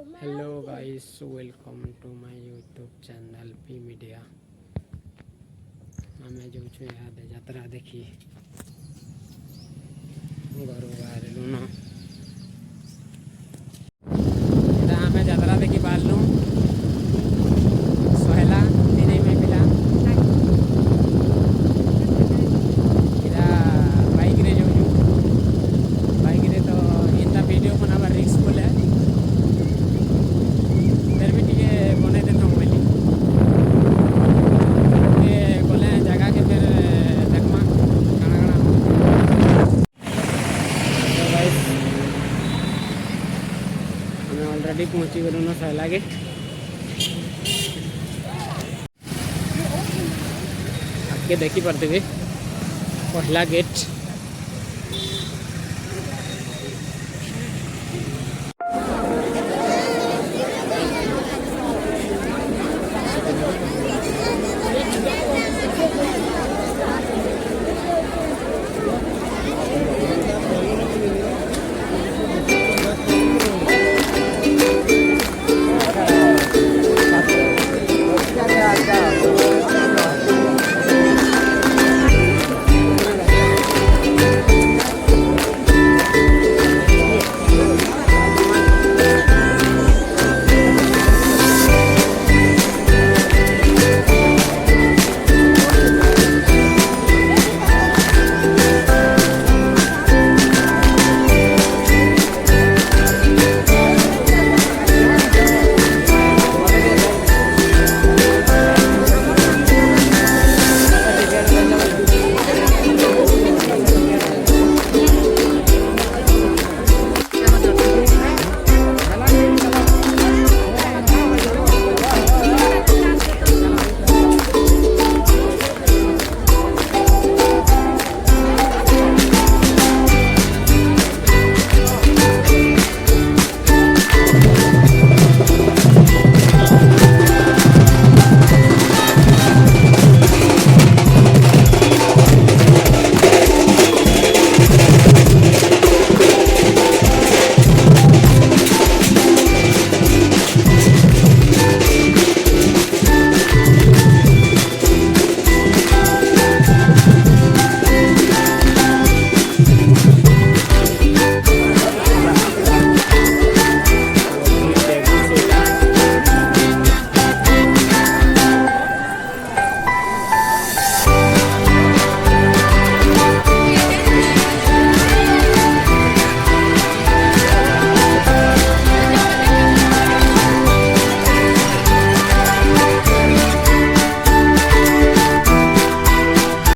Hello guys, welcome to my YouTube channel P Media. आम जो यात्रा देखी घर बाहर लुन आम यात्रा देखी बाहर सहला तीन में पिला बाइक रे जाऊँ बाइक रे तो इनका वीडियो बनावा रिस्क बोले फिर भी टे बन देनु बोली गले जगह के फिर देखमा काଣା काଣା हमें ऑलरेडी पहुँची गलु न सहला के आपके देखी पार्थे पहला गेट।